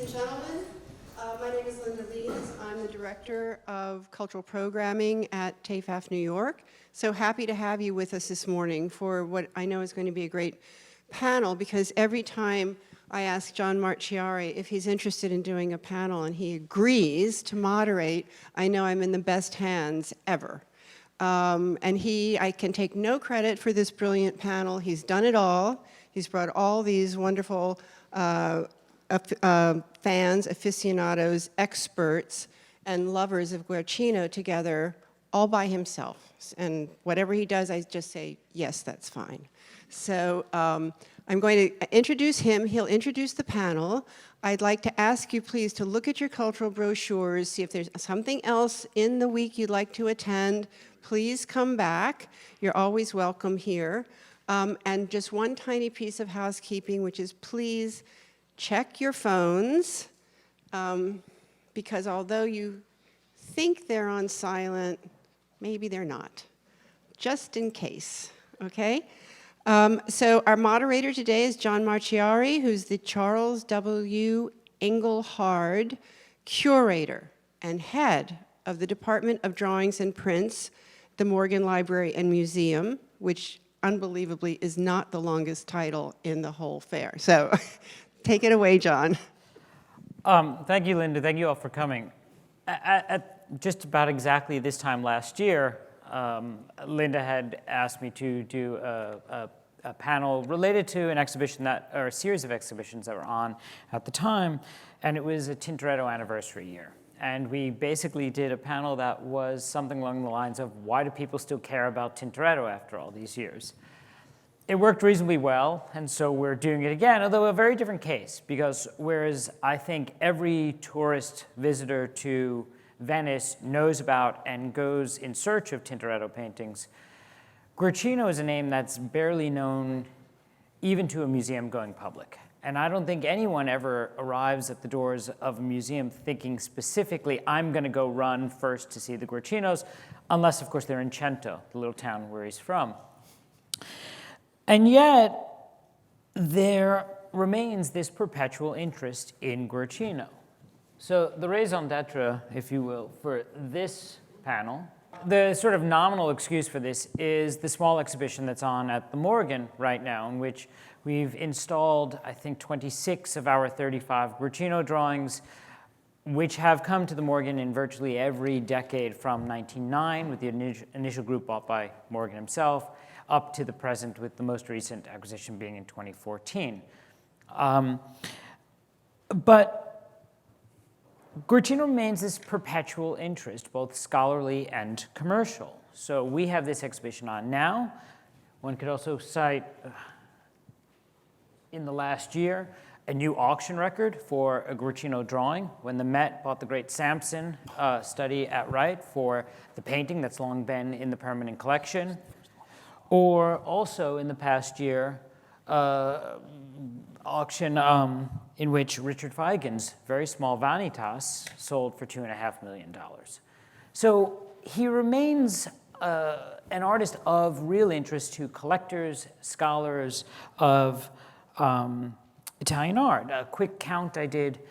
and gentlemen. My name is Linda Lees. I'm the Director of Cultural Programming at TEFAF New York. So happy to have you with us this morning for what I know is going to be a great panel, because every time I ask John Marchiari if he's interested in doing a panel and he agrees to moderate, I know I'm in the best hands ever. And I can take no credit for this brilliant panel. He's done it all. He's brought all these wonderful fans, aficionados, experts, and lovers of Guercino together all by himself. And whatever he does, I just say, yes, that's fine. So I'm going to introduce him. He'll introduce the panel. I'd like to ask you, please, to look at your cultural brochures, see if there's something else in the week you'd like to attend. Please come back. You're always welcome here. And just one tiny piece of housekeeping, which is please check your phones, because although you think they're on silent, maybe they're not, just in case, okay? So our moderator today is John Marchiari, who's the Charles W. Engelhard Curator and Head of the Department of Drawings and Prints, the Morgan Library and Museum, which unbelievably is not the longest title in the whole fair. So take it away, John. Thank you, Linda. Thank you all for coming. At just about exactly this time last year, Linda had asked me to do a panel related to an exhibition or a series of exhibitions that were on at the time, and it was a Tintoretto anniversary year. And we basically did a panel that was something along the lines of, why do people still care about Tintoretto after all these years? It worked reasonably well, and so we're doing it again, although a very different case, because whereas I think every tourist visitor to Venice knows about and goes in search of Tintoretto paintings, Guercino is a name that's barely known even to a museum-going public. And I don't think anyone ever arrives at the doors of a museum thinking specifically, I'm going to go run first to see the Guercinos, unless, of course, they're in Cento, the little town where he's from. And yet, there remains this perpetual interest in Guercino. So the raison d'etre, if you will, for this panel, the sort of nominal excuse for this is the small exhibition that's on at the Morgan right now, in which we've installed, I think, 26 of our 35 Guercino drawings, which have come to the Morgan in virtually every decade from 1909, with the initial group bought by Morgan himself, up to the present, with the most recent acquisition being in 2014. But Guercino remains this perpetual interest, both scholarly and commercial. So we have this exhibition on now. One could also cite, in the last year, a new auction record for a Guercino drawing, when the Met bought the great Sampson study at Wright for the painting that's long been in the permanent collection. Or also in the past year, auction in which Richard Feigen's very small Vanitas sold for $2.5 million. So he remains an artist of real interest to collectors, scholars of Italian art. A quick count I did,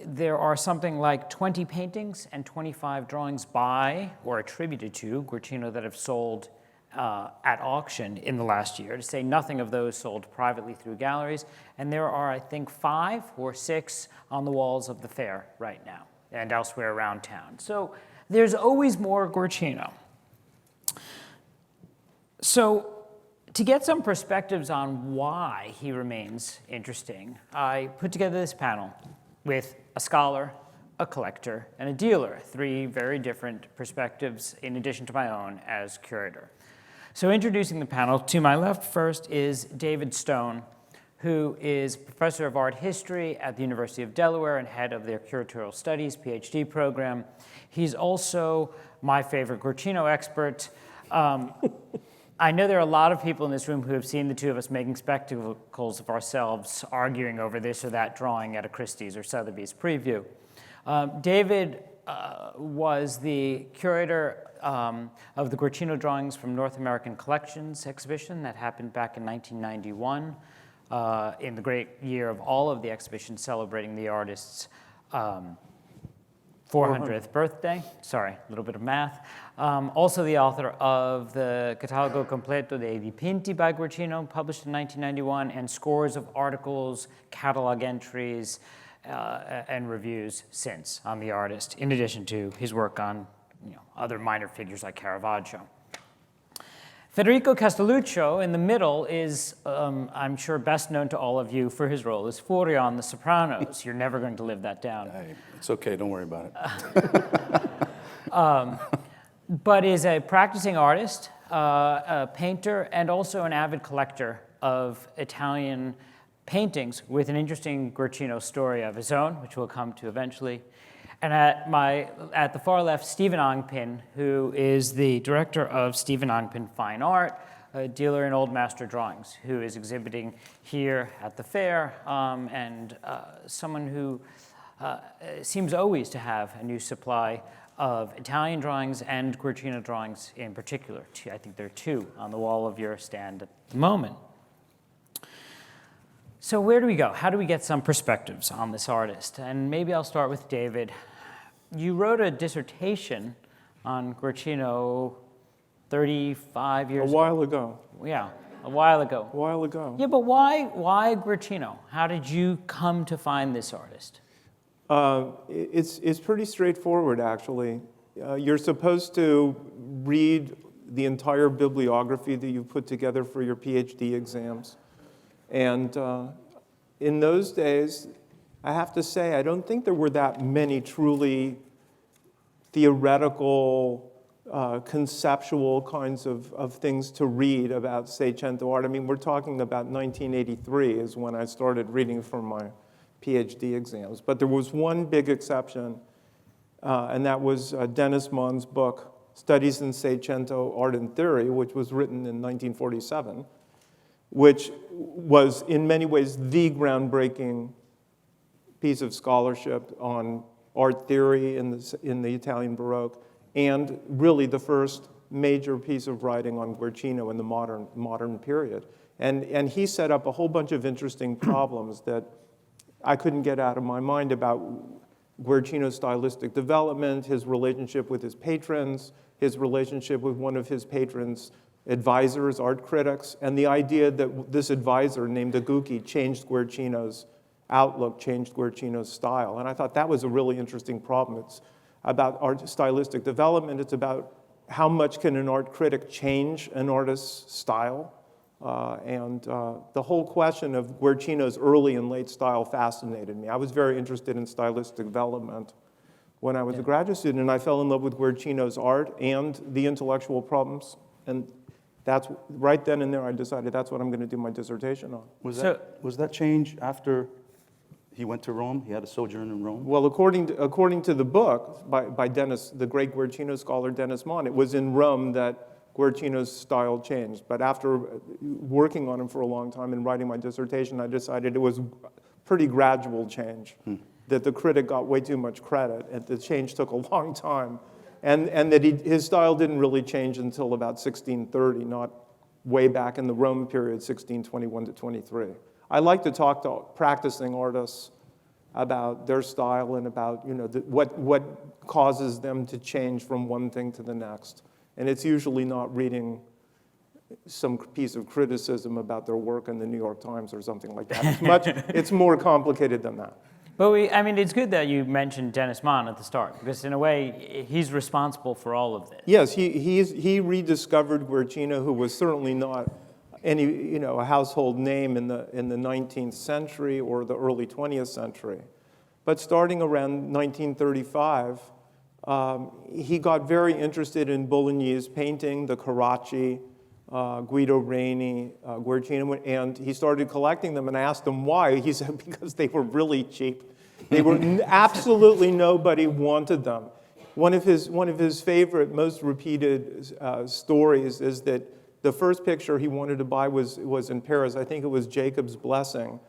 there are something like 20 paintings and 25 drawings by or attributed to Guercino that have sold at auction in the last year, to say nothing of those sold privately through galleries. And there are, I think, 5 or 6 on the walls of the fair right now and elsewhere around town. So there's always more Guercino. So to get some perspectives on why he remains interesting, I put together this panel with a scholar, a collector, and a dealer, 3 very different perspectives in addition to my own as curator. So introducing the panel, to my left first is David Stone, who is professor of art history at the University of Delaware and head of their curatorial studies PhD program. He's also my favorite Guercino expert. I know there are a lot of people in this room who have seen the two of us making spectacles of ourselves arguing over this or that drawing at a Christie's or Sotheby's preview. David was the curator of the Guercino drawings from North American Collections exhibition that happened back in 1991. in the great year of all of the exhibitions celebrating the artist's 400th birthday. Sorry, a little bit of math. Also the author of the Catalogo Completo dei Dipinti by Guercino, published in 1991, and scores of articles, catalog entries, and reviews since on the artist, in addition to his work on other minor figures like Caravaggio. Federico Castelluccio, in the middle, is, I'm sure, best known to all of you for his role as Furio on The Sopranos. You're never going to live that down. Hey, it's okay, don't worry about it. But is a practicing artist, a painter, and also an avid collector of Italian paintings with an interesting Guercino story of his own, which we'll come to eventually. And at the far left, Stephen Ongpin, who is the director of Stephen Ongpin Fine Art, a dealer in old master drawings, who is exhibiting here at the fair, and someone who seems always to have a new supply of Italian drawings and Guercino drawings in particular. I think there are two on the wall of your stand at the moment. So where do we go? How do we get some perspectives on this artist? And maybe I'll start with David. You wrote a dissertation on Guercino 35 years ago. A while ago. Yeah, a while ago. A while ago. Yeah, but why Guercino? How did you come to find this artist? It's pretty straightforward, actually. You're supposed to read the entire bibliography that you put together for your PhD exams. And in those days, I have to say, I don't think there were that many truly theoretical, conceptual kinds of things to read about Seicento art. I mean, we're talking about 1983 is when I started reading for my PhD exams. But there was one big exception, and that was Dennis Mann's book, Studies in Seicento Art and Theory, which was written in 1947, which was in many ways the groundbreaking piece of scholarship on art theory in the Italian Baroque, and really the first major piece of writing on Guercino in the modern period. And he set up a whole bunch of interesting problems that I couldn't get out of my mind about Guercino's stylistic development, his relationship with his patrons, his relationship with one of his patrons' advisors, art critics, and the idea that this advisor named Agucci changed Guercino's outlook, changed Guercino's style. And I thought that was a really interesting problem. It's about art stylistic development. It's about how much can an art critic change an artist's style. And the whole question of Guercino's early and late style fascinated me. I was very interested in stylistic development when I was a graduate student, and I fell in love with Guercino's art and the intellectual problems. And that's right then and there I decided that's what I'm going to do my dissertation on. Was that change after he went to Rome? He had a sojourn in Rome? Well, according to the book by Dennis, the great Guercino scholar Dennis Mann, it was in Rome that Guercino's style changed. But after working on him for a long time and writing my dissertation, I decided it was a pretty gradual change, that the critic got way too much credit, and the change took a long time, and that his style didn't really change until about 1630, not way back in the Rome period, 1621 to 23. I like to talk to practicing artists about their style and about what causes them to change from one thing to the next. And it's usually not reading some piece of criticism about their work in the New York Times or something like that. It's more complicated than that. But it's good that you mentioned Dennis Mann at the start, because in a way, he's responsible for all of this. Yes, he rediscovered Guercino, who was certainly not a household name in the 19th century or the early 20th century. But starting around 1935, he got very interested in Bolognese painting, the Carracci, Guido Reni, Guercino, and he started collecting them, and I asked him why. He said because they were really cheap. They were absolutely nobody wanted them. One of his favorite, most repeated stories is that the first picture he wanted to buy was in Paris. I think it was Jacob's Blessing,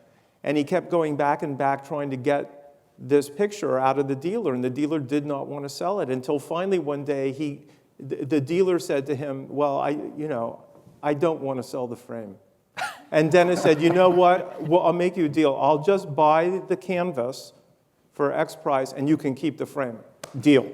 and he kept going back and back trying to get this picture out of the dealer, and the dealer did not want to sell it until finally one day the dealer said to him, well, I don't want to sell the frame. And Dennis said, you know what, well, I'll make you a deal. I'll just buy the canvas for X price, and you can keep the frame. Deal.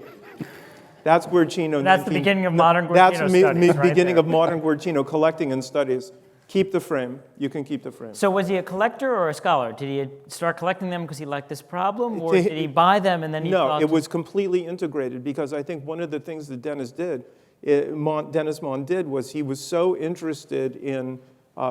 That's Guercino. That's the beginning of modern Guercino studies, That's right beginning there. of modern Guercino collecting and studies. Keep the frame. You can keep the frame. So was he a collector or a scholar? Did he start collecting them because he liked this problem, or did he buy them and then he thought... No, it was completely integrated, because I think one of the things that Dennis Mon did was he was so interested in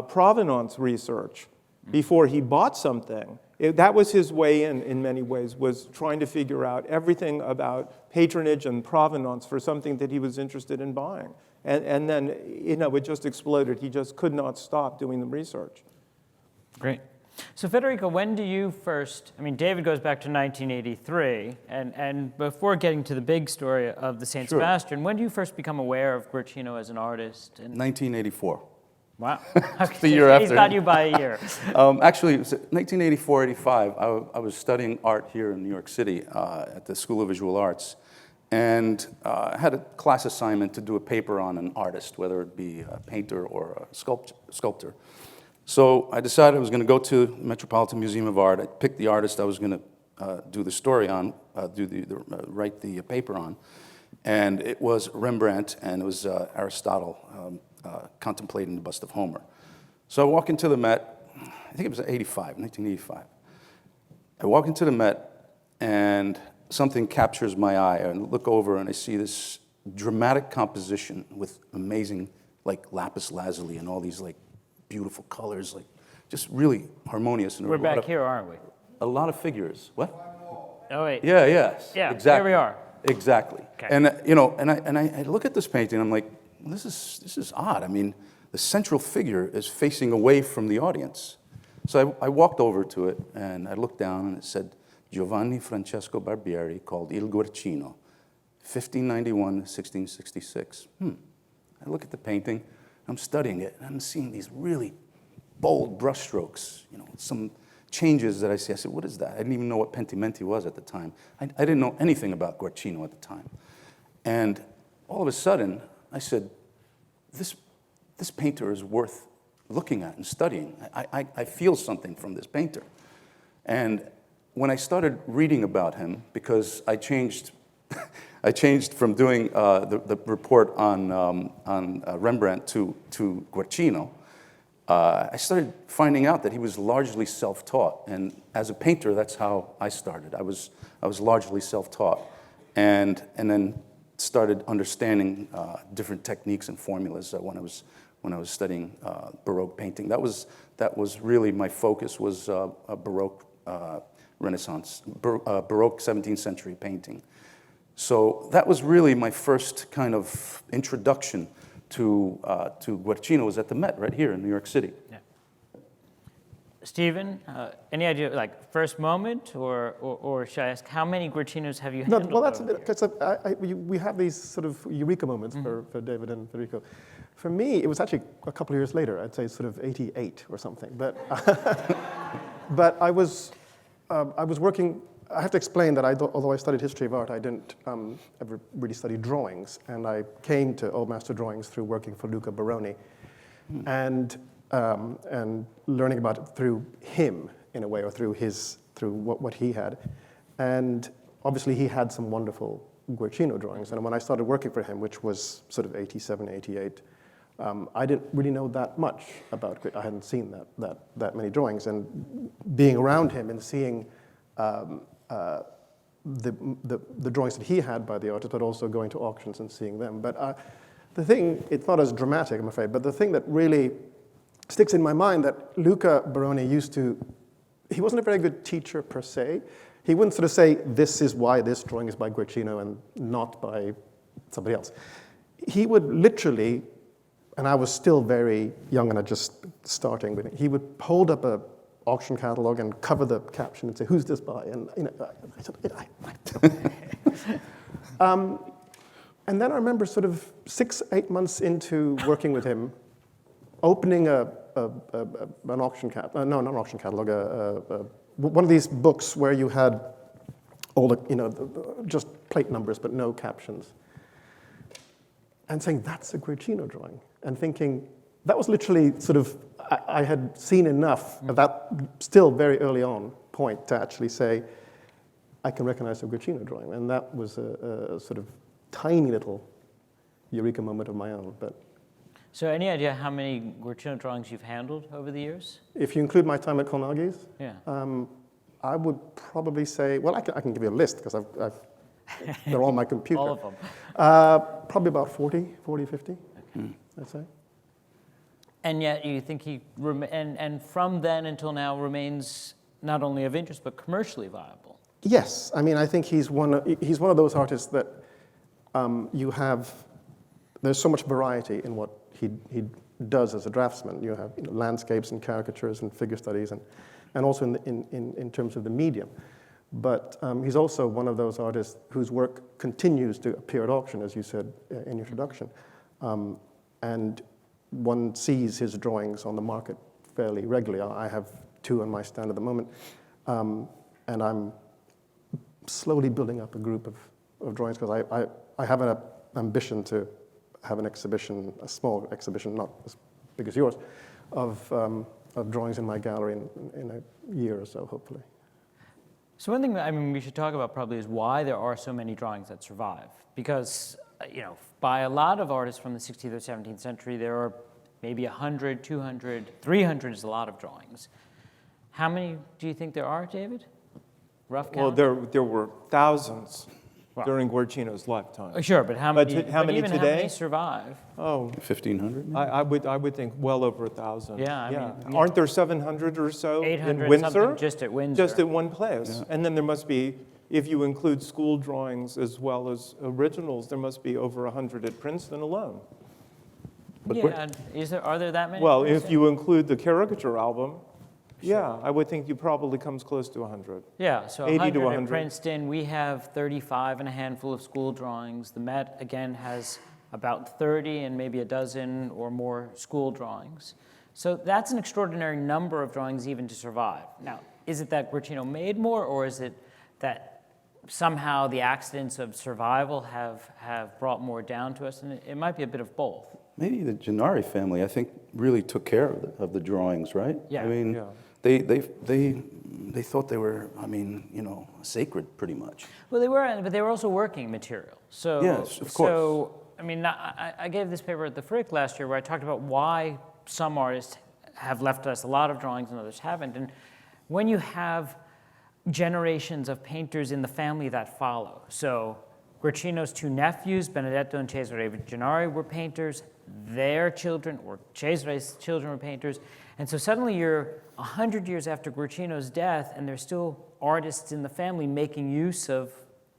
provenance research before he bought something. That was his way in many ways, was trying to figure out everything about patronage and provenance for something that he was interested in buying. And then, it just exploded. He just could not stop doing the research. Great. So Federico, when do you first, David goes back to 1983, and before getting to the big story of the St. Sure. Sebastian, when do you first become aware of Guercino as an artist? And, 1984. wow. The year He's after. got you by a year. Actually, it was 1984, 85. I was studying art here in New York City at the School of Visual Arts. And I had a class assignment to do a paper on an artist, whether it be a painter or a sculptor. So I decided I was going to go to the Metropolitan Museum of Art. I picked the artist I was going to do the story on, write the paper on. And it was Rembrandt, and it was Aristotle contemplating the bust of Homer. So I walk into the Met, I think it was 1985. I walk into the Met, and something captures my eye. I look over and I see this dramatic composition with amazing, like, lapis lazuli and all these, like, beautiful colors, like, just really harmonious. And We're back here, aren't we? A lot of figures. What? Oh, wait. Yeah, yes. Yeah, exactly. here we are. Exactly. Okay. And, I look at this painting, I'm like, well, this is odd. The central figure is facing away from the audience. So I walked over to it, and I looked down, and it said, Giovanni Francesco Barbieri, called Il Guercino, 1591 to 1666. I look at the painting, I'm studying it, and I'm seeing these really bold brushstrokes, some changes that I see. I said, what is that? I didn't even know what pentimenti was at the time. I didn't know anything about Guercino at the time. And all of a sudden, I said, this painter is worth looking at and studying. I feel something from this painter. And when I started reading about him, because I changed from doing the report on Rembrandt to Guercino, I started finding out that he was largely self-taught. And as a painter, that's how I started. I was largely self-taught, and then started understanding different techniques and formulas when I was studying Baroque painting. That was really my focus, was Baroque Renaissance, Baroque 17th century painting. So that was really my first kind of introduction to Guercino, was at the Met right here in New York City. Yeah. Stephen, any idea, like, first moment, or should I ask, how many Guercinos have you No, handled? well, that's a over bit, because we have these sort of eureka moments for David and Federico. For me, it was actually a couple of years later. I'd say sort of 88 or something. But but I was working. I have to explain that although I studied history of art, I didn't ever really study drawings, and I came to Old Master Drawings through working for Luca Baroni, and learning about it through him in a way, or through what he had, and obviously he had some wonderful Guercino drawings. And when I started working for him, which was sort of 87, 88, I didn't really know that much about it. I hadn't seen that many drawings, and being around him and seeing the drawings that he had by the artist, but also going to auctions and seeing them. But the thing, it's not as dramatic, I'm afraid, but the thing that really sticks in my mind, that Luca Baroni he wasn't a very good teacher per se. He wouldn't sort of say, this is why this drawing is by Guercino and not by somebody else. He would literally, and I was still very young and I just starting with it, he would hold up a auction catalog and cover the caption and say, who's this by? And I said, and then I remember sort of 6-8 months into working with him, opening an auction catalog, no, not an auction catalog, one of these books where you had all the, just plate numbers but no captions, and saying, that's a Guercino drawing, and thinking, that was literally sort of, I had seen enough at that still very early on point to actually say, I can recognize a Guercino drawing. And that was a sort of tiny little eureka moment of my own. But So any idea how many Guercino drawings you've handled over the years? if you include my time at Colnagi's, Yeah. I would probably say, well, I can give you a list because they're on my computer. All of them. Probably about 40, 50, I'd say. And yet you think and from then until now remains not only of interest, but commercially viable. Yes, I mean, I think he's one of those artists that there's so much variety in what he does as a draftsman. You have landscapes and caricatures and figure studies, and also in terms of the medium. But he's also one of those artists whose work continues to appear at auction, as you said in your introduction. And one sees his drawings on the market fairly regularly. I have 2 on my stand at the moment, and I'm slowly building up a group of drawings because I have an ambition to have an exhibition, a small exhibition, not as big as yours, of drawings in my gallery in a year or so, hopefully. So one thing we should talk about probably is why there are so many drawings that survive. Because, by a lot of artists from the 16th or 17th century, there are maybe 100, 200, 300 is a lot of drawings. How many do you think there are, David? Rough count? Well, there were thousands Wow. during Guercino's lifetime. Sure, but how But many? how many even today? How many survive? Oh, 1,500 maybe? I would think well over 1,000. Yeah, I mean, yeah. Aren't there 700 or so 800 in Windsor? something just at Windsor. Just at one place. And then there must be, if you include school drawings as well as originals, there must be over 100 at Princeton alone. But Yeah, are there that many? Well, at if Princeton? you include the caricature album, yeah, I would think you probably comes close to 100. Yeah, so 80 to 100 at 100. Princeton. We have 35 and a handful of school drawings. The Met, again, has about 30 and maybe a dozen or more school drawings. So that's an extraordinary number of drawings even to survive. Now, is it that Guercino made more, or is it that somehow the accidents of survival have brought more down to us? And it might be a bit of both. Maybe the Gennari family, I think, really took care of the drawings, right? Yeah. I mean, Yeah. they thought they were, sacred pretty much. Well, they were, but they were also working material. So, Yes, of course. So, I gave this paper at the Frick last year where I talked about why some artists have left us a lot of drawings and others haven't. And when you have generations of painters in the family that follow, so Guercino's 2 nephews, Benedetto and Cesare Gennari, were painters. Their children, or Cesare's children, were painters. And so suddenly you're 100 years after Guercino's death, and there's still artists in the family making use of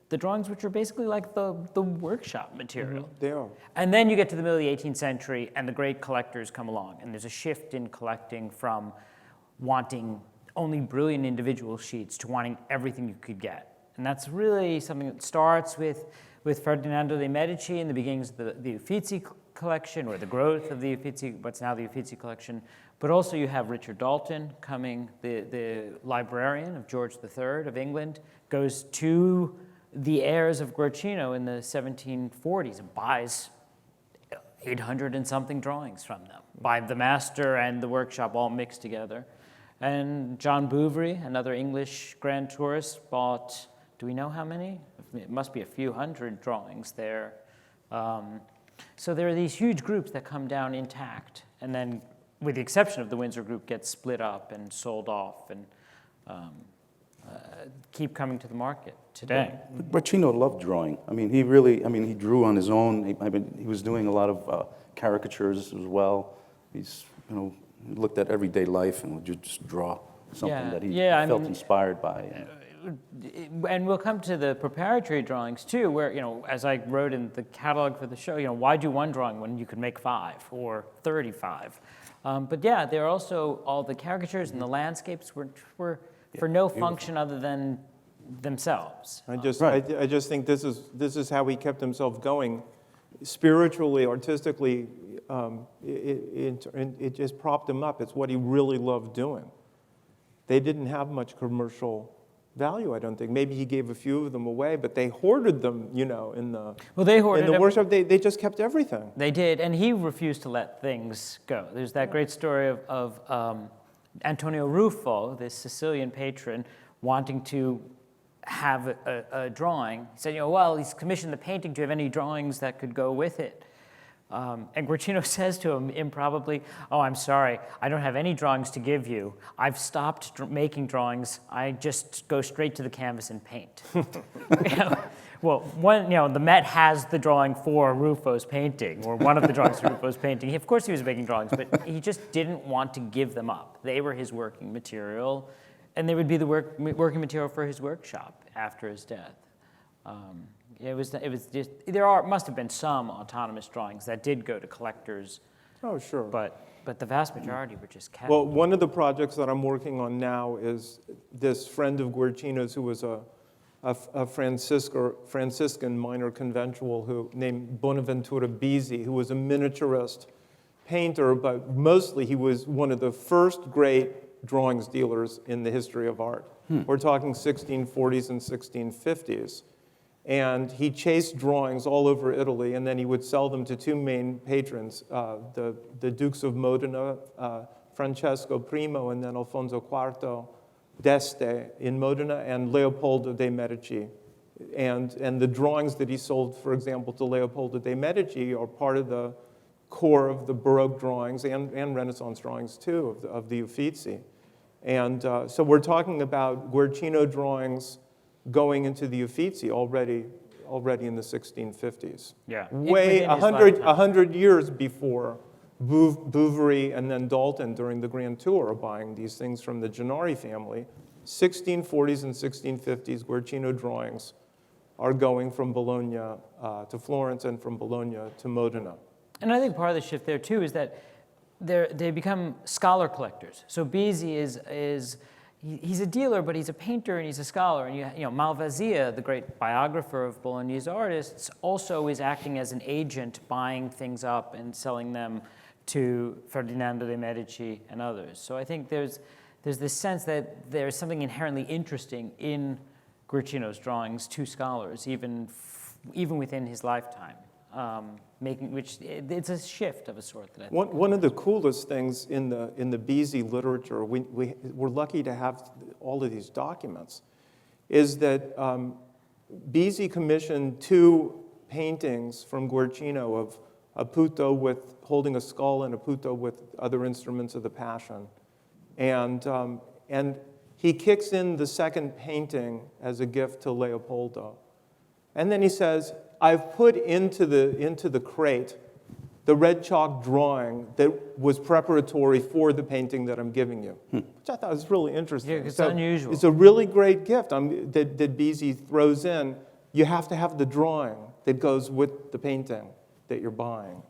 the drawings, which are basically like the workshop material. They are. And then you get to the middle of the 18th century, and the great collectors come along, and there's a shift in collecting from wanting only brilliant individual sheets to wanting everything you could get. And that's really something that starts with Ferdinando de' Medici in the beginnings of the Uffizi collection, or the growth of the Uffizi, what's now the Uffizi collection. But also you have Richard Dalton coming, the librarian of George III of England, goes to the heirs of Guercino in the 1740s and buys 800 and something drawings from them, by the master and the workshop all mixed together. And John Bouverie, another English grand tourist, bought, do we know how many? It must be a few hundred drawings there. So there are these huge groups that come down intact, and then, with the exception of the Windsor group, get split up and sold off and keep coming to the market today. But Guercino loved drawing. He drew on his own. He was doing a lot of caricatures as well. He's, looked at everyday life and would just draw something that he felt inspired by. And we'll come to the preparatory drawings too, where, as I wrote in the catalog for the show, why do one drawing when you could make 5 or 35? But yeah, there are also all the caricatures and the landscapes were for no function other than themselves. I just think this is how he kept himself going, spiritually, artistically. It just propped him up. It's what he really loved doing. They didn't have much commercial value, I don't think. Maybe he gave a few of them away, but they hoarded them, you know, in the They hoarded in the them. workshop. They just kept everything. They did, and he refused to let things go. There's that great story of Antonio Ruffo, this Sicilian patron, wanting to have a drawing. He said, well, he's commissioned the painting. Do you have any drawings that could go with it? And Guercino says to him improbably, oh, I'm sorry, I don't have any drawings to give you. I've stopped making drawings. I just go straight to the canvas and paint. Well, the Met has the drawing for Ruffo's painting, or one of the drawings for Ruffo's painting. Of course he was making drawings, but he just didn't want to give them up. They were his working material, and they would be the working material for his workshop after his death. It was just, must have been some autonomous drawings that did go to collectors. Oh, sure. But the vast majority were just kept. Well, one of the projects that I'm working on now is this friend of Guercino's who was a Franciscan minor conventual named Bonaventura Bizzi, who was a miniaturist painter, but mostly he was one of the first great drawings dealers in the history of art. We're talking 1640s and 1650s. And he chased drawings all over Italy, and then he would sell them to two main patrons, the Dukes of Modena, Francesco I, and then Alfonso IV d'Este in Modena, and Leopoldo de' Medici. And the drawings that he sold, for example, to Leopoldo de' Medici are part of the core of the Baroque drawings and Renaissance drawings, too, of the Uffizi. And so we're talking about Guercino drawings going into the Uffizi already in the 1650s. Yeah. Way 100 years before Bouverie and then Dalton during the Grand Tour are buying these things from the Gennari family. 1640s and 1650s Guercino drawings are going from Bologna to Florence and from Bologna to Modena. And I think part of the shift there too is that they become scholar collectors. So Bizzi he's a dealer, but he's a painter and he's a scholar. And Malvasia, the great biographer of Bolognese artists, also is acting as an agent, buying things up and selling them to Ferdinando de' Medici and others. So I think there's this sense that there's something inherently interesting in Guercino's drawings to scholars, even within his lifetime. It's a shift of a sort that I think. One of the coolest things in the Bizzi literature, we're lucky to have all of these documents, is that Bizzi commissioned two paintings from Guercino of a puto holding a skull and a puto with other instruments of the Passion, and he kicks in the second painting as a gift to Leopoldo, and then he says, I've put into the crate the red chalk drawing that was preparatory for the painting that I'm giving you, which I thought was really interesting. Yeah, it's unusual. It's a really great gift that Bizzi throws in. You have to have the drawing that goes with the painting that you're buying.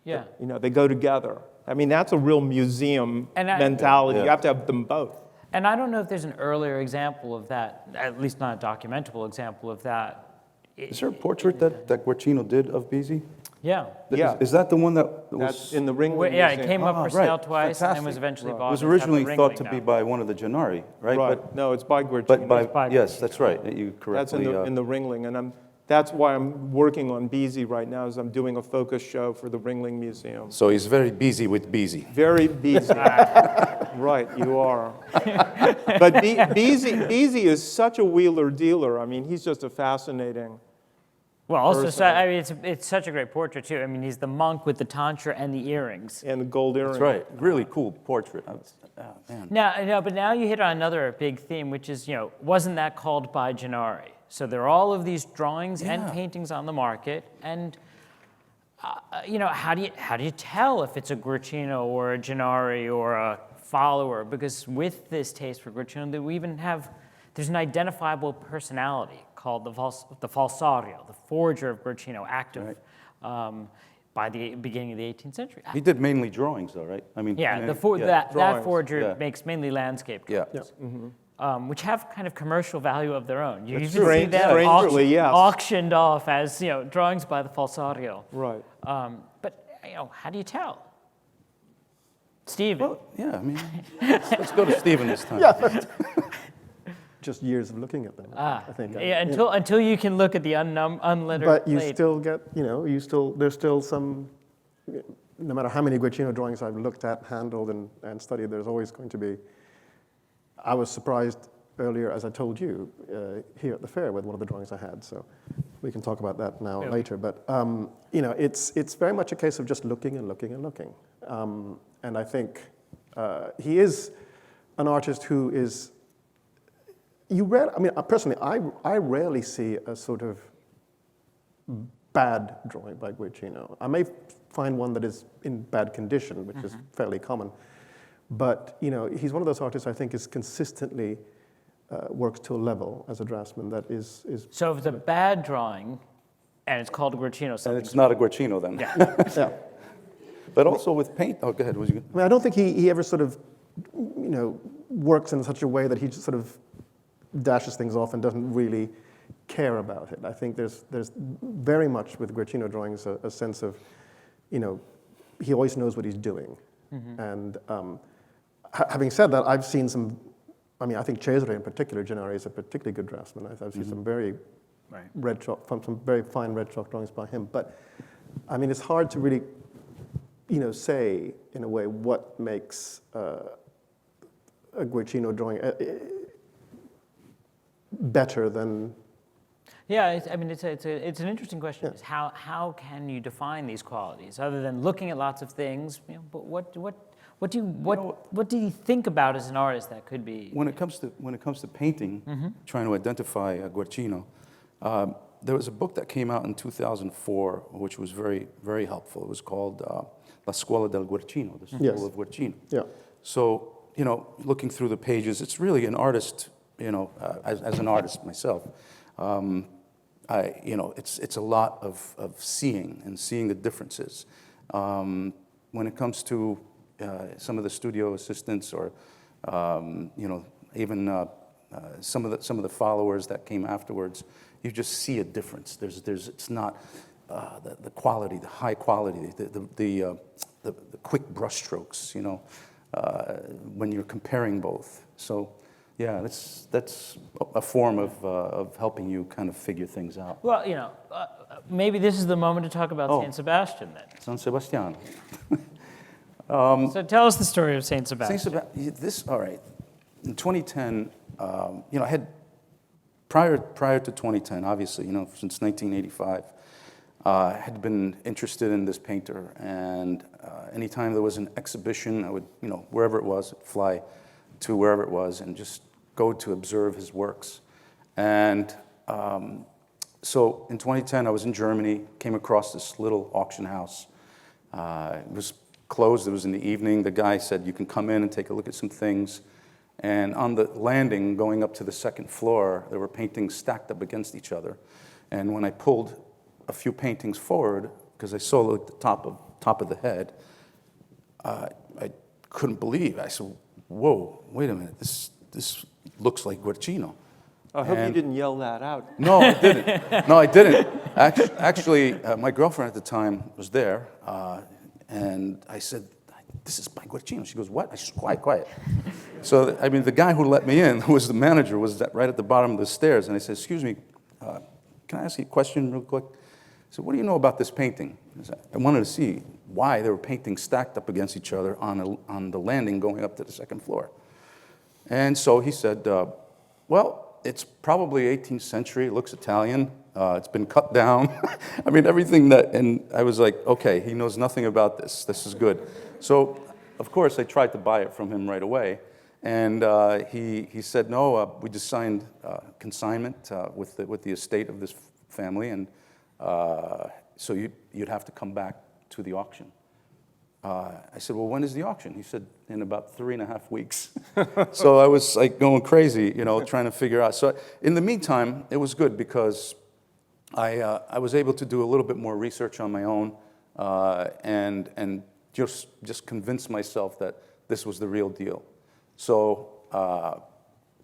Yeah. They go together. I mean, that's a real museum mentality. You have to have them both. And I don't know if there's an earlier example of that, at least not a documentable example of that. Is there a portrait that Guercino did of Bizzi? Yeah. Yeah. Is that the one that That's was... in the Ringling Well, yeah, it Museum. came up for sale twice and then fantastic. was eventually bought. It was as having originally a thought Ringling to be now. by one of the Gennari, right? Right. No, it's by Guercino. But yes, that's right. You That's correctly... in the Ringling, and that's why I'm working on Bizzi right now, is I'm doing a focus show for the Ringling Museum. So he's very busy with Bizzi. Very busy. Right, you are. But Bizzi is such a wheeler dealer. I mean, he's just a fascinating... Well, also, person. it's such a great portrait too. I mean, he's the monk with the tonsure and the earrings. And the gold earring. That's right. Really cool portrait. Man. But now you hit on another big theme, which is, wasn't that called by Gennari? So there are all of these drawings and paintings on the market, and how do you tell if it's a Guercino or a Gennari or a follower? Because with this taste for Guercino, we even there's an identifiable personality called the falsario, the forger of Guercino, active by the beginning of the 18th century. He did mainly drawings, though, right? I mean, That drawings. forger makes mainly landscape drawings. Yeah. Which have kind of commercial value of their own. You That's even see them strangely, yes. auctioned off as drawings by the falsario. Right. But how do you tell? Stephen. Well, yeah, I mean, let's go to Stephen this time. just years of looking at them. I think. Yeah, until you can look at the unlettered But you plate. still get, there's still some, no matter how many Guercino drawings I've looked at, handled, and studied, there's always going to be. I was surprised earlier, as I told you, here at the fair with one of the drawings I had. So we can talk about that now later. But it's very much a case of just looking and looking and looking. And I think he is an artist who is. Personally, I rarely see a sort of bad drawing by Guercino. I may find one that is in bad condition, which is fairly common. But he's one of those artists I think is consistently works to a level as a draftsman that is. So if it's a bad drawing, and it's called Guercino, And it's not a Guercino then. Yeah. But also with paint. Oh, go ahead. Was you good? I don't think he ever sort of, works in such a way that he just sort of dashes things off and doesn't really care about it. I think there's very much with Guercino drawings a sense of, he always knows what he's doing. And having said that, I've seen some. I think Cesare in particular, Gennaro, is a particularly good draftsman. I've seen some very red chalk, some very fine red chalk drawings by him. But it's hard to really, say in a way what makes a Guercino drawing better than. Yeah, it's an interesting question. Is how can you define these qualities other than looking at lots of things? But what do you think about as an artist that could be? When it comes to painting, trying to identify a Guercino, there was a book that came out in 2004, which was very, very helpful. It was called La Scuola del Guercino, the School of Guercino. Yeah. So, looking through the pages, it's really an artist, as an artist myself, it's a lot of seeing and seeing the differences. When it comes to some of the studio assistants, or even some of the followers that came afterwards, you just see a difference. It's not the quality, the high quality, the quick brushstrokes. When you're comparing both. So, yeah, that's a form of helping you kind of figure things out. Well, maybe this is the moment to talk about St. Sebastian then. St. Sebastian. So tell us the story of St. Sebastian. All right. In 2010, I had prior to 2010, obviously, since 1985, I had been interested in this painter, and anytime there was an exhibition, I would, wherever it was, fly to wherever it was and just go to observe his works. And so in 2010, I was in Germany, came across this little auction house. It was closed. It was in the evening. The guy said, you can come in and take a look at some things. And on the landing, going up to the second floor, there were paintings stacked up against each other. And when I pulled a few paintings forward, because I saw at the top of the head, I couldn't believe. I said, whoa, wait a minute, this looks like Guercino. I hope you didn't yell that out. No, I didn't. No, I didn't. Actually, my girlfriend at the time was there, and I said, this is by Guercino. She goes, what? I said, quiet. So, the guy who let me in, who was the manager, was right at the bottom of the stairs, and I said, excuse me, can I ask you a question real quick? I said, what do you know about this painting? I wanted to see why there were paintings stacked up against each other on the landing going up to the second floor. And so he said, well, it's probably 18th century, it looks Italian, it's been cut down. Everything and I was like, okay, he knows nothing about this is good. So, of course, I tried to buy it from him right away. And he said, no, we just signed consignment with the estate of this family, and so you'd have to come back to the auction. I said, well, when is the auction? He said, in about 3.5 weeks. So I was like going crazy, trying to figure out. So in the meantime, it was good because I was able to do a little bit more research on my own and just convince myself that this was the real deal. So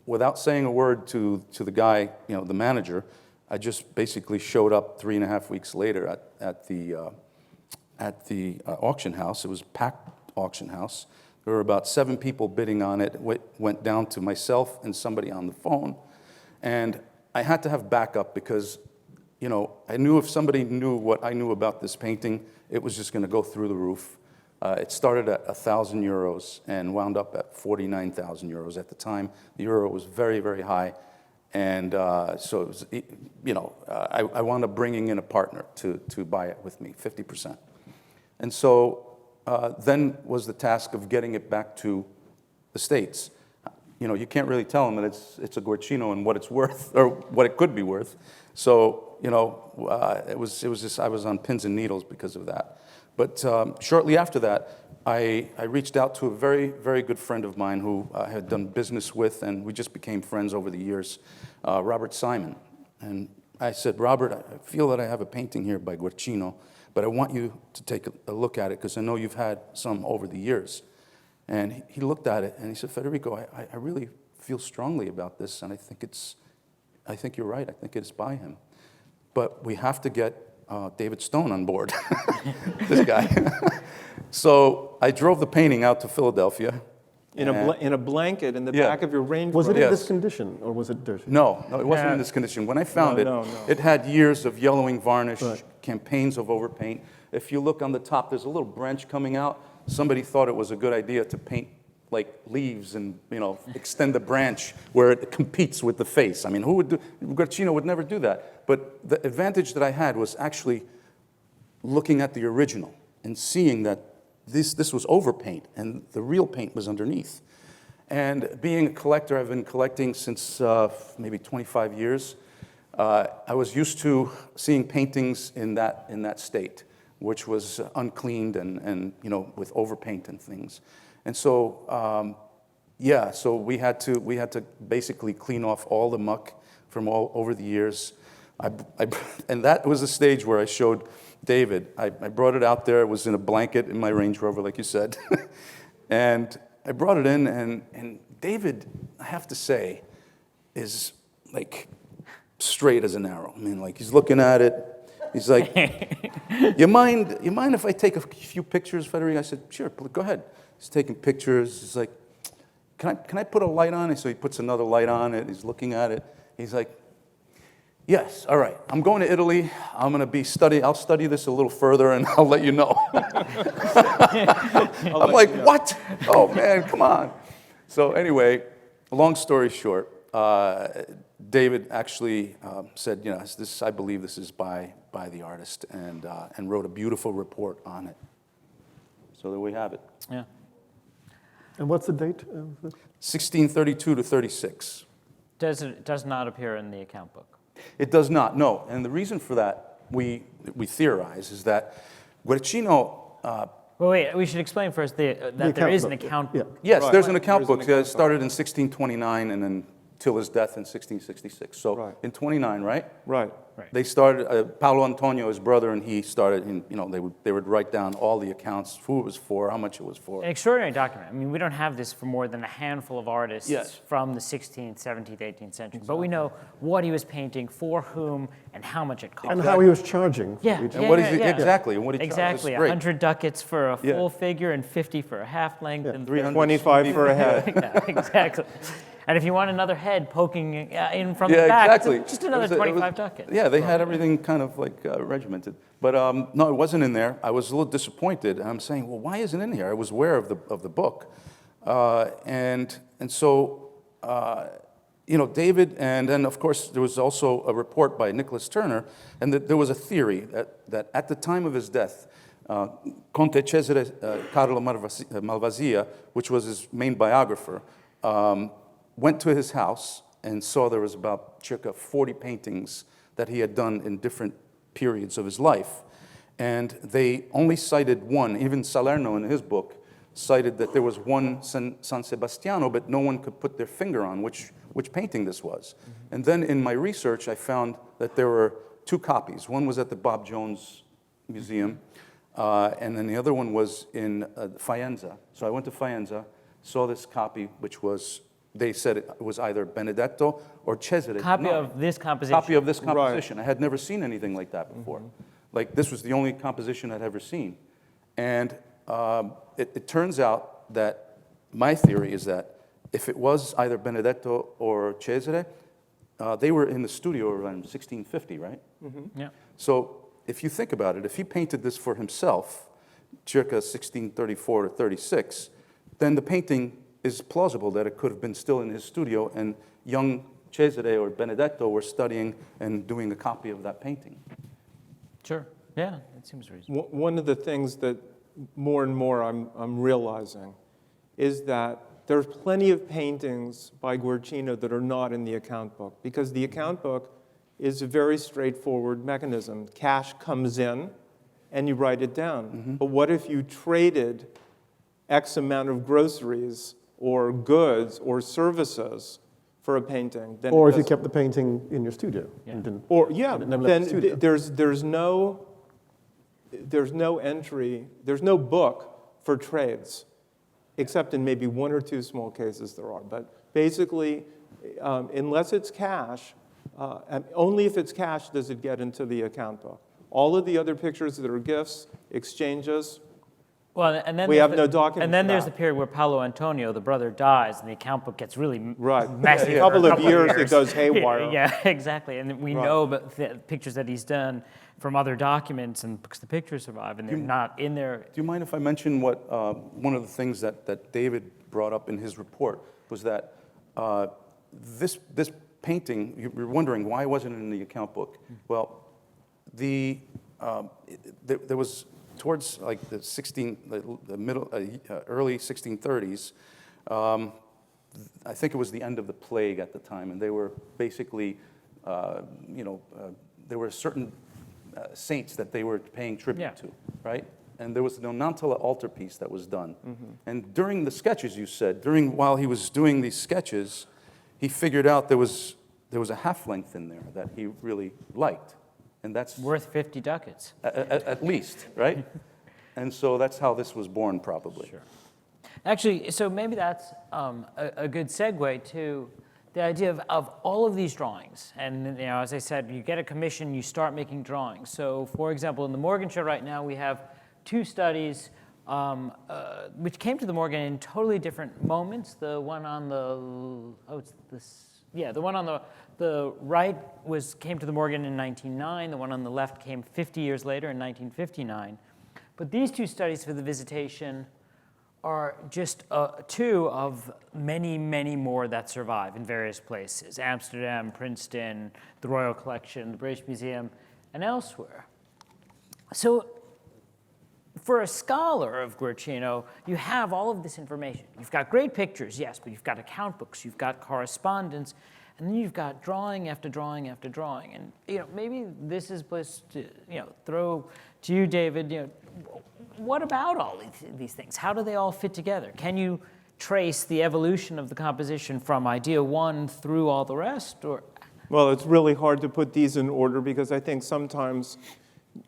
without saying a word to the guy, the manager, I just basically showed up 3.5 weeks later at the auction house. It was a packed auction house. There were about 7 people bidding on it. It went down to myself and somebody on the phone. And I had to have backup because, you know, I knew if somebody knew what I knew about this painting, it was just going to go through the roof. It started at 1,000 euros and wound up at 49,000 euros at the time. The euro was very, very high. And so, it was, you know, I wound up bringing in a partner to buy it with me, 50%. And so then was the task of getting it back to the States. You know, you can't really tell them that it's a Guercino and what it's worth, or what it could be worth. So, you know, it was just, I was on pins and needles because of that. But shortly after that, I reached out to a very, very good friend of mine who I had done business with, and we just became friends over the years, Robert Simon. And I said, Robert, I feel that I have a painting here by Guercino, but I want you to take a look at it because I know you've had some over the years. And he looked at it and he said, Federico, I really feel strongly about this, and I think you're right. I think it's by him. But we have to get David Stone on board, this guy. So I drove the painting out to Philadelphia. In a blanket in the Yeah. back of your Range Was it Rover. in Yes. this condition, or was it dirty? No, it wasn't Yeah. in this condition. When I found it, No. it had years of yellowing varnish, Right. campaigns of overpaint. If you look on the top, there's a little branch coming out. Somebody thought it was a good idea to paint like leaves and, you know, extend the branch where it competes with the face. I mean, who would do, Guercino would never do that. But the advantage that I had was actually looking at the original and seeing that this was overpaint and the real paint was underneath. And being a collector, I've been collecting since maybe 25 years. I was used to seeing paintings in that state, which was uncleaned and you know, with overpaint and things. And so, yeah, so we had to basically clean off all the muck from all over the years. And that was the stage where I showed David. I brought it out there. It was in a blanket in my Range Rover, like you said. And I brought it in, and David, I have to say, is like straight as an arrow. I mean, like he's looking at it. He's like, you mind if I take a few pictures, Federico? I said, sure, go ahead. He's taking pictures. He's like, can I put a light on it? So he puts another light on it. He's looking at it. He's like, yes, all right. I'm going to Italy. I'm going to I'll study this a little further, and I'll let you know. I'm like, what? Oh, man, come on. So anyway, long story short, David actually said, you know, I believe this is by the artist, and wrote a beautiful report on it. So there we have it. Yeah. And what's the date of this? 1632 to 36. Does not appear in the account book. It does not, no. And the reason for that, we theorize, is that Guercino, Well, wait, we should explain first that there account is an book, account yeah. book. yes, Right. there's an account There's an book account that started in 1629 and then till his death in 1666. So Right. in 29, right? Right. They started, Paolo Antonio, his brother, and he started, you know, they would write down all the accounts, who it was for, how much it was for. An extraordinary document. I mean, we don't have this for more than a handful of artists Yes. from the 16th, 17th, 18th century. But we know what he was painting, for whom, and how much it cost. And how he was charging. for Yeah, each- And what is yeah, it, yeah. exactly, and what he charges. Exactly, It's great. 100 ducats for a Yeah. full figure and 50 for a half length. And 300 25 for a head. Yeah, exactly. And if you want another head poking in from the Yeah, back, exactly. it's just another It was 25 ducats. Yeah, they had everything kind of like regimented. But no, it wasn't in there. I was a little disappointed. And I'm saying, well, why isn't it in here? I was aware of the book. And so, you know, David, and then of course there was also a report by Nicholas Turner, and there was a theory that at the time of his death, Conte Cesare Carlo Malvasia, which was his main biographer, went to his house and saw there was about circa 40 paintings that he had done in different periods of his life. And they only cited one. Even Salerno in his book cited that there was one San Sebastiano, but no one could put their finger on which painting this was. Mm-hmm. And then in my research, I found that there were two copies. One was at the Bob Jones Museum, and then the other one was in Faenza. So I went to Faenza, saw this copy, which was, they said it was either Benedetto or Cesare. Copy No. of this composition. Copy of this composition. I had never seen anything like that before. Mm-hmm. Like, this was the only composition I'd ever seen. And it turns out that my theory is that if it was either Benedetto or Cesare, they were in the studio around 1650, right? Yeah. So if you think about it, if he painted this for himself, circa 1634 to 36, then the painting is plausible that it could have been still in his studio and young Cesare or Benedetto were studying and doing a copy of that painting. Sure. Yeah, that seems reasonable. One of the things that more and more I'm realizing is that there's plenty of paintings by Guercino that are not in the account book, because the account book is a very straightforward mechanism. Cash comes in, and you write it down. But what if you traded X amount of groceries or goods or services for a painting? Then Or if you kept the painting in your studio. Yeah. And didn't, Or yeah, never left the then studio. there's no entry, there's no book for trades, except in maybe one or two small cases there are. But basically, unless it's cash, and only if it's cash does it get into the account book. All of the other pictures that are gifts, exchanges, Well, and then we there's have no document And then for there's that. the period where Paolo Antonio, the brother, dies, and the account book gets really right. messy. A for couple of years it goes haywire. Yeah, exactly. And we Right. know about the pictures that he's done from other documents, and because the pictures survive, and they're not in there. Do you mind if I mention what one of the things that David brought up in his report was that this painting, you're wondering why wasn't it in the account book? Well, there was towards like the early 1630s. I think it was the end of the plague at the time, and they were basically, there were certain saints that they were paying tribute to, right? And there was the Nonantala altarpiece that was done. And during the sketches, you said, while he was doing these sketches, he figured out there was a half length in there that he really liked, and that's Worth 50 ducats. at least, right? And so that's how this was born, probably. Sure. Actually, so maybe that's a good segue to the idea of all of these drawings. And as I said, you get a commission, you start making drawings. So for example, in the Morgan show right now, we have two studies which came to the Morgan in totally different moments. The one on the one on the right came to the Morgan in 1909. The one on the left came 50 years later in 1959. But these two studies for the Visitation are just two of many, many more that survive in various places: Amsterdam, Princeton, the Royal Collection, the British Museum, and elsewhere. So for a scholar of Guercino, you have all of this information. You've got great pictures, yes, but you've got account books, you've got correspondence, and then you've got drawing after drawing after drawing. And maybe this is a place to throw to you, David. What about all these things? How do they all fit together? Can you trace the evolution of the composition from idea one through all the rest? Or Well, it's really hard to put these in order because I think sometimes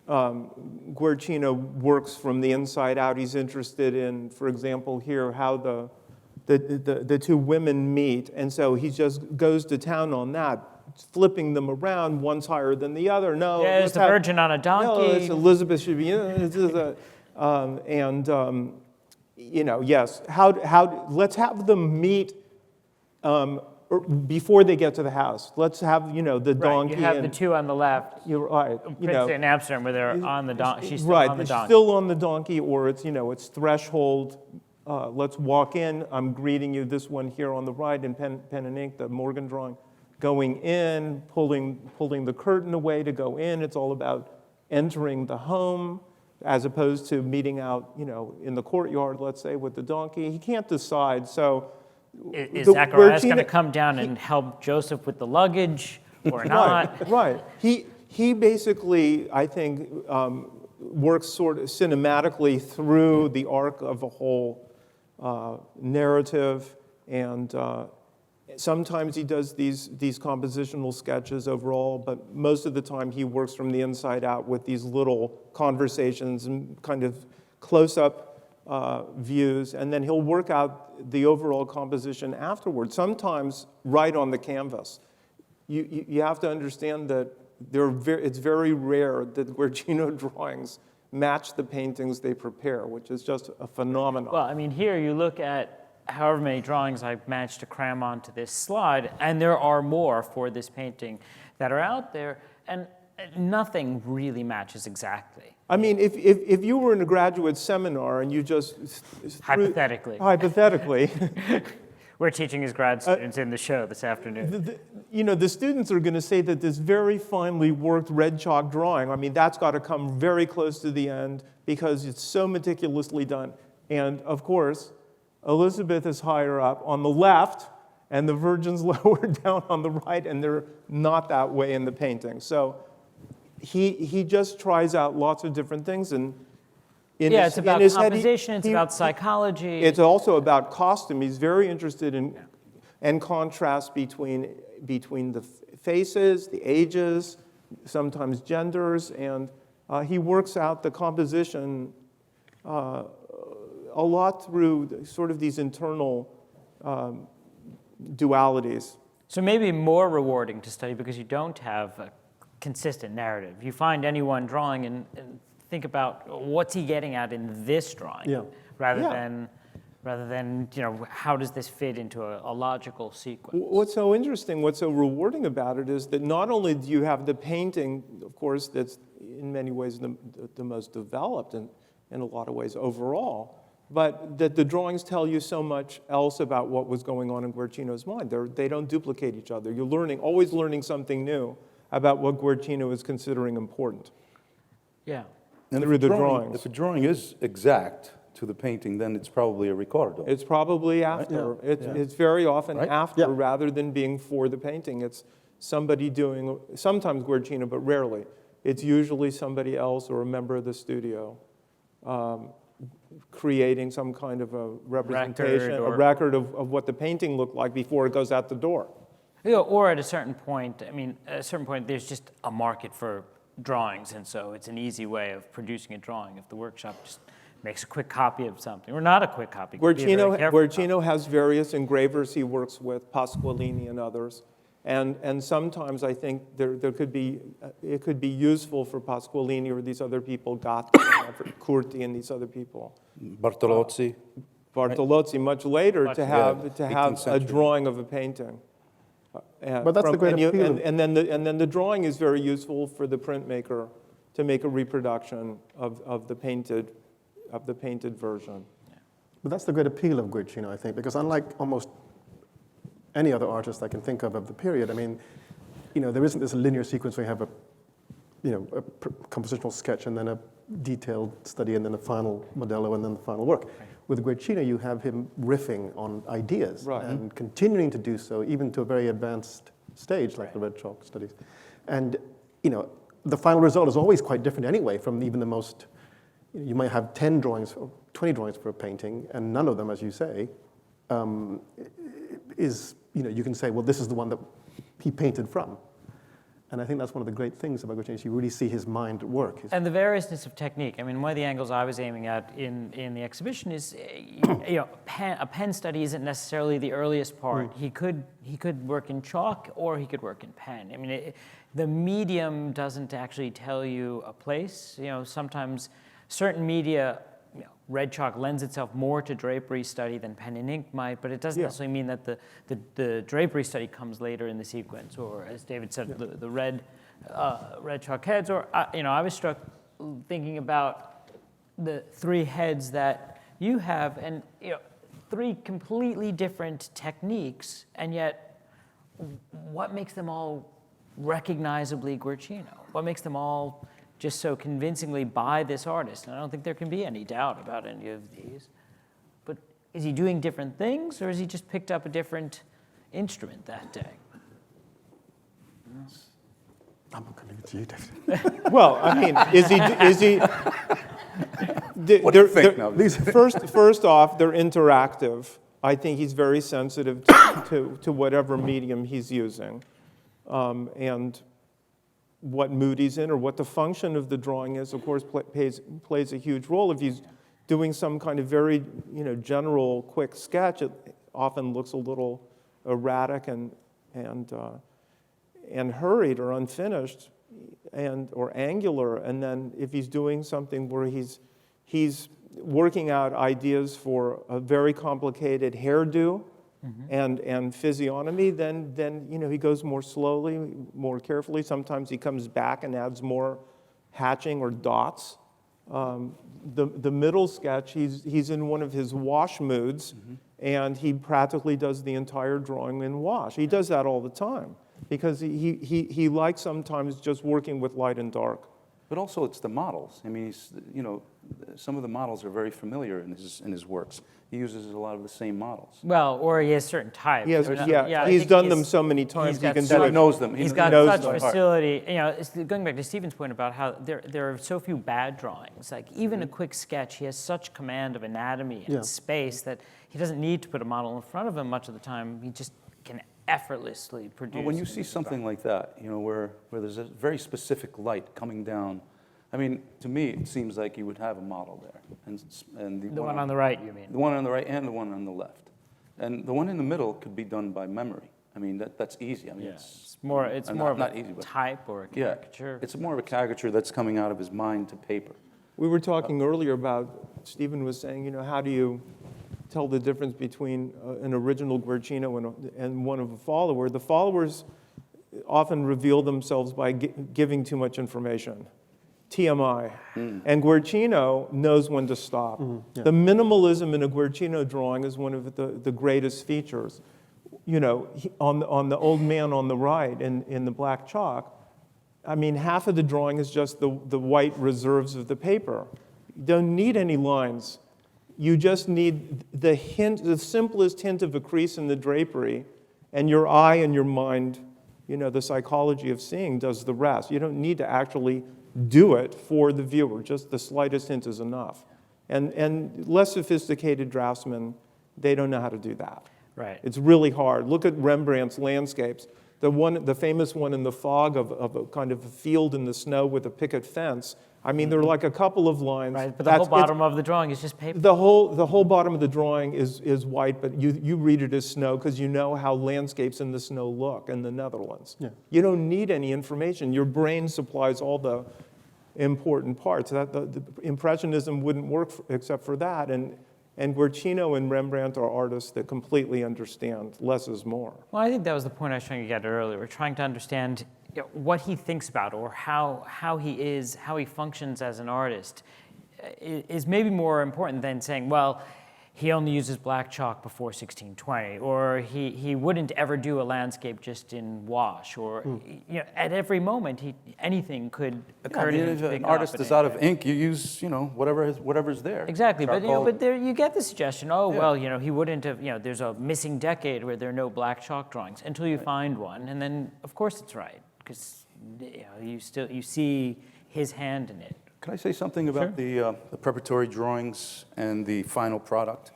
Guercino works from the inside out. He's interested in, for example, here, how the two women meet, and so he just goes to town on that, flipping them around. One's higher than the other. No, yeah, there's the Virgin on a donkey. No, it's Elizabeth should be. Yes. Let's have them meet before they get to the house. Let's have the donkey. Right, you have the two on the left. You're right. Princeton and Amsterdam, where they're on the donkey. She's still right. on the She's donkey. still on the donkey, or it's threshold. Let's walk in. I'm greeting you. This one here on the right in pen and ink, the Morgan drawing. Going in, pulling the curtain away to go in. It's all about entering the home, as opposed to meeting out, in the courtyard, let's say, with the donkey. He can't decide. So, is Zacharias going to come down and help Joseph with the luggage or not? Right. He basically, I think, works sort of cinematically through the arc of a whole narrative, and sometimes he does these compositional sketches overall, but most of the time he works from the inside out with these little conversations and kind of close-up views, and then he'll work out the overall composition afterwards, sometimes right on the canvas. You have to understand that it's very rare that Guercino drawings match the paintings they prepare, which is just a phenomenon. Well, I mean, here you look at however many drawings I've managed to cram onto this slide, and there are more for this painting that are out there, and nothing really matches exactly. I mean, if you were in a graduate seminar and you just Hypothetically. hypothetically, We're teaching his grad students in the show this afternoon. the students are going to say that this very finely worked red chalk drawing, I mean, that's got to come very close to the end because it's so meticulously done. And of course, Elizabeth is higher up on the left, and the Virgin's lower down on the right, and they're not that way in the painting. So he just tries out lots of different things, and It's about composition, it's about psychology. It's also about costume. He's very interested in and contrast between the faces, the ages, sometimes genders, and he works out the composition a lot through sort of these internal dualities. So maybe more rewarding to study because you don't have a consistent narrative. You find any one drawing and think about what's he getting at in this drawing, rather than how does this fit into a logical sequence. What's so interesting, what's so rewarding about it is that not only do you have the painting, of course, that's in many ways the most developed and in a lot of ways overall, but that the drawings tell you so much else about what was going on in Guercino's mind. They don't duplicate each other. You're always learning something new about what Guercino is considering important. Yeah. And Through the drawings. If a drawing is exact to the painting, then it's probably a ricordo. It's probably after. It's very often after rather than being for the painting. It's somebody doing, sometimes Guercino, but rarely. It's usually somebody else or a member of the studio creating some kind of a representation, a record of what the painting looked like before it goes out the door. Or at a certain point, there's just a market for drawings, and so it's an easy way of producing a drawing. If the workshop just makes a quick copy of something, or not a quick copy. Guercino has various engravers he works with, Pasqualini and others, and sometimes I think it could be useful for Pasqualini or these other people, Gatti, Curti, and these other people. Bartolozzi. Much later to have a drawing of a painting. But that's the great appeal. And then the drawing is very useful for the printmaker to make a reproduction of the painted version. But that's the great appeal of Guercino, I think, because unlike almost any other artist I can think of the period, I mean, there isn't this linear sequence where you have a compositional sketch and then a detailed study and then a final modello and then the final work. Right. With Guercino, you have him riffing on ideas and continuing to do so even to a very advanced stage like the red chalk studies. And, the final result is always quite different anyway from even the most, you might have 10 drawings or 20 drawings for a painting and none of them, as you say, is, you can say, well, this is the one that he painted from. And I think that's one of the great things about Guercino. You really see his mind at work. And the variousness of technique. I mean, one of the angles I was aiming at in the exhibition is, a pen study isn't necessarily the earliest part. He could work in chalk or he could work in pen. I mean, the medium doesn't actually tell you a place. Sometimes certain media, red chalk lends itself more to drapery study than pen and ink might, but it doesn't necessarily mean that the drapery study comes later in the sequence, or as David said, the red chalk heads. Or I was struck thinking about the three heads that you have, and three completely different techniques, and yet what makes them all recognizably Guercino? What makes them all just so convincingly by this artist? And I don't think there can be any doubt about any of these. But is he doing different things, or has he just picked up a different instrument that day? I'm not going to give it to you, David. Well, I mean, is he? What do you think now? First off, they're interactive. I think he's very sensitive to whatever medium he's using, and what mood he's in or what the function of the drawing is, of course, plays a huge role. If he's doing some kind of very general quick sketch, it often looks a little erratic and hurried or unfinished or angular. And then if he's doing something where he's working out ideas for a very complicated hairdo and physiognomy, then he goes more slowly, more carefully. Sometimes he comes back and adds more hatching or dots. The middle sketch, he's in one of his wash moods, and he practically does the entire drawing in wash. He does that all the time because he likes sometimes just working with light and dark. But also it's the models. I mean, some of the models are very familiar in his works. He uses a lot of the same models. Well, or he has certain types. I He's think done them so many times he can do He it. knows them. He's He got knows such them by heart. facility. It's going back to Stephen's point about how there are so few bad drawings. Like even a quick sketch, he has such command of anatomy and space that he doesn't need to put a model in front of him much of the time. He just can effortlessly produce. Well, when you see something like that, where there's a very specific light coming down, I mean, to me, it seems like you would have a model there. And the one on the right, you mean? The one on the right and the one on the left. And the one in the middle could be done by memory. I mean, that's easy. I mean, It's more of not a easy, but type or a yeah, caricature. it's more of a caricature that's coming out of his mind to paper. We were talking earlier about, Stephen was saying, how do you tell the difference between an original Guercino and one of a follower? The followers often reveal themselves by giving too much information. TMI. And Guercino knows when to stop. The minimalism in a Guercino drawing is one of the greatest features. On the old man on the right in the black chalk, I mean, half of the drawing is just the white reserves of the paper. You don't need any lines. You just need the simplest hint of a crease in the drapery, and your eye and your mind, the psychology of seeing does the rest. You don't need to actually do it for the viewer. Just the slightest hint is enough. And less sophisticated draftsmen, they don't know how to do that. Right. It's really hard. Look at Rembrandt's landscapes. The famous one in the fog of a kind of a field in the snow with a picket fence. I mean, there are like a couple of lines. Right, but the whole bottom of the drawing is just paper. The whole bottom of the drawing is white, but you read it as snow because you know how landscapes in the snow look in the Netherlands. Yeah. You don't need any information. Your brain supplies all the important parts. The Impressionism wouldn't work except for that. And Guercino and Rembrandt are artists that completely understand less is more. Well, I think that was the point I was trying to get at earlier. We're trying to understand what he thinks about or how he functions as an artist is maybe more important than saying, well, he only uses black chalk before 1620, or he wouldn't ever do a landscape just in wash, or at every moment anything could occur to him. If an artist is out of ink, you use whatever's there. Exactly, Charcoal. but there you get the suggestion. Oh well, he wouldn't have. There's a missing decade where there are no black chalk drawings until you find one, and then of course it's right because you see his hand in it. Can I say something about the preparatory drawings and the final product?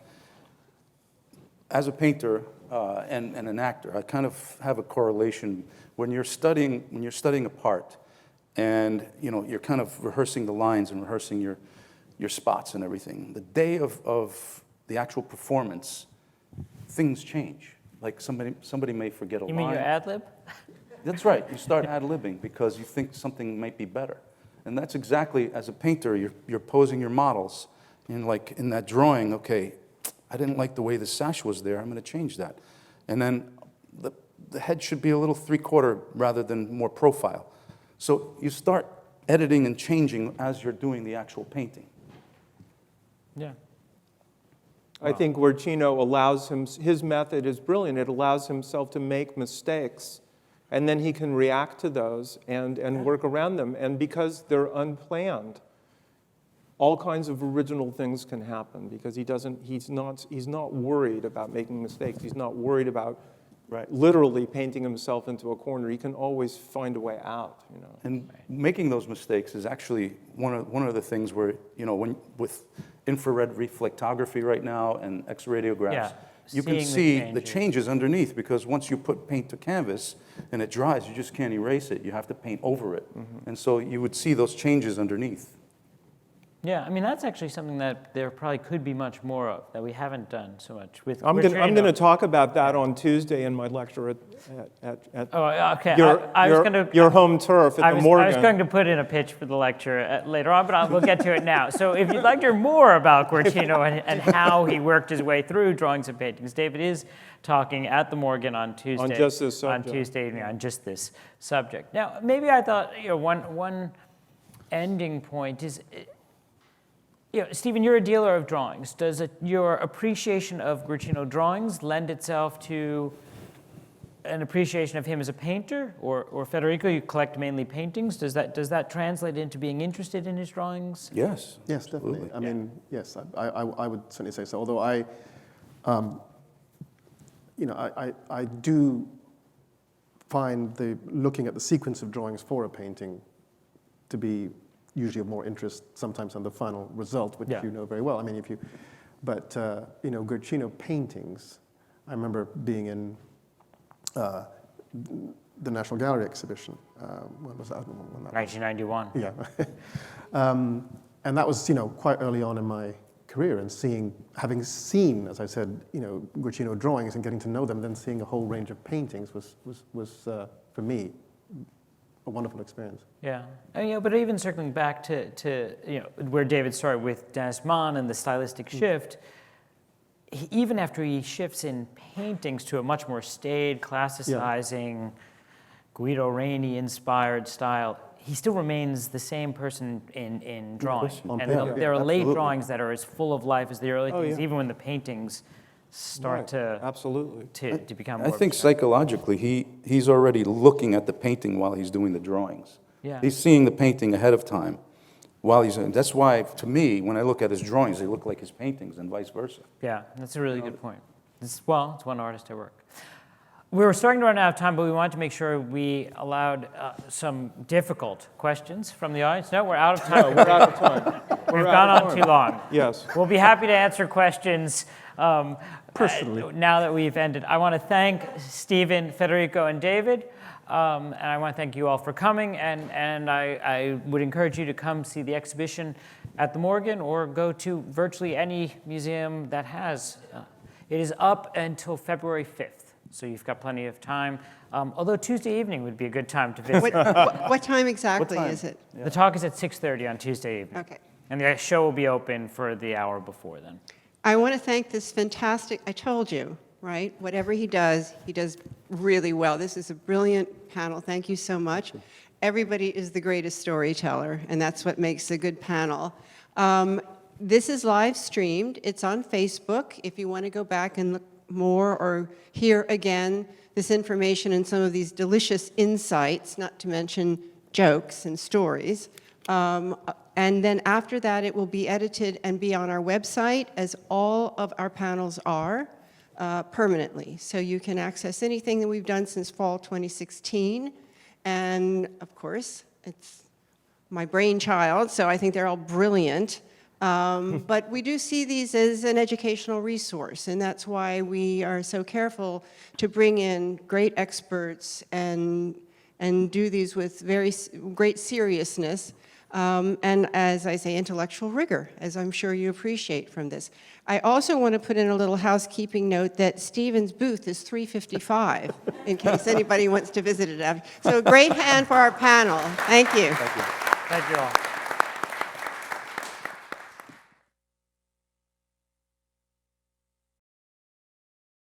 As a painter and an actor, I kind of have a correlation when you're studying a part, and you're kind of rehearsing the lines and rehearsing your spots and everything. The day of the actual performance, things change. Like somebody may forget a line. You mean your ad lib? That's right. You start ad-libbing because you think something might be better. And that's exactly, as a painter, you're posing your models. And like in that drawing, okay, I didn't like the way the sash was there, I'm going to change that. And then the head should be a little three-quarter rather than more profile. So you start editing and changing as you're doing the actual painting. Yeah. I think Guercino allows his method is brilliant. It allows himself to make mistakes, and then he can react to those and work around them. And because they're unplanned, all kinds of original things can happen because he's not worried about making mistakes. He's not worried about literally painting himself into a corner. He can always find a way out. And making those mistakes is actually one of the things where with infrared reflectography right now and X-radiographs, you can see the changes underneath, because once you put paint to canvas and it dries, you just can't erase it. You have to paint over it. And so you would see those changes underneath. Yeah, I mean, that's actually something that there probably could be much more of that we haven't done so much with. I'm Guercino. going to talk about that on Tuesday in my lecture at Oh, okay. your, I was going to. your home turf at the Morgan. I was going to put in a pitch for the lecture later on, but we'll get to it now. So if you'd like to hear more about Guercino and how he worked his way through drawings and paintings, David is talking at the Morgan on Tuesday. On just this subject. On Tuesday evening, on just this subject. Now, maybe I thought, one ending point is, Stephen, you're a dealer of drawings. Does your appreciation of Guercino drawings lend itself to an appreciation of him as a painter? Or Federico, you collect mainly paintings. Does that translate into being interested in his drawings? Yes. Yes, definitely. I mean, yes, I would certainly say so. Although I do find looking at the sequence of drawings for a painting to be usually of more interest sometimes than the final result, which you know very well. I mean, Guercino paintings, I remember being in the National Gallery exhibition. When was that? 1991. Yeah. And that was, quite early on in my career, and having seen, as I said, Guercino drawings and getting to know them, then seeing a whole range of paintings was for me, a wonderful experience. Yeah, but even circling back to where David started with Dennis Mann and the stylistic shift, even after he shifts in paintings to a much more staid, classicizing, Guido Reni-inspired style, he still remains the same person in drawing. And there are late drawings that are as full of life as the early things, even when the paintings start to become more. I think psychologically, he's already looking at the painting while he's doing the drawings. Yeah. He's seeing the painting ahead of time while he's in. That's why, to me, when I look at his drawings, they look like his paintings and vice versa. Yeah, that's a really good point. It's one artist at work. We were starting to run out of time, but we wanted to make sure we allowed some difficult questions from the audience. No, we're out of time. We're out of time. We've gone on too long. Yes. We'll be happy to answer questions Personally. now that we've ended. I want to thank Stephen, Federico, and David. And I want to thank you all for coming. And I would encourage you to come see the exhibition at the Morgan or go to virtually any museum that has. It is up until February 5th. So you've got plenty of time. Although Tuesday evening would be a good time to visit. What time exactly is it? Yeah. The talk is at 6:30 on Tuesday evening. Okay. And the show will be open for the hour before then. I want to thank this fantastic, I told you, right? Whatever he does really well. This is a brilliant panel. Thank you so much. Everybody is the greatest storyteller, and that's what makes a good panel. This is live streamed. It's on Facebook. If you want to go back and look more or hear again this information and some of these delicious insights, not to mention jokes and stories. And then after that, it will be edited and be on our website, as all of our panels are, permanently. So you can access anything that we've done since fall 2016. And of course, it's my brainchild, so I think they're all brilliant. But we do see these as an educational resource, and that's why we are so careful to bring in great experts and do these with very great seriousness, and as I say, intellectual rigor, as I'm sure you appreciate from this. I also want to put in a little housekeeping note that Stephen's booth is 355, in case anybody wants to visit it after. So a great hand for our panel. Thank you. Thank you. Thank you all.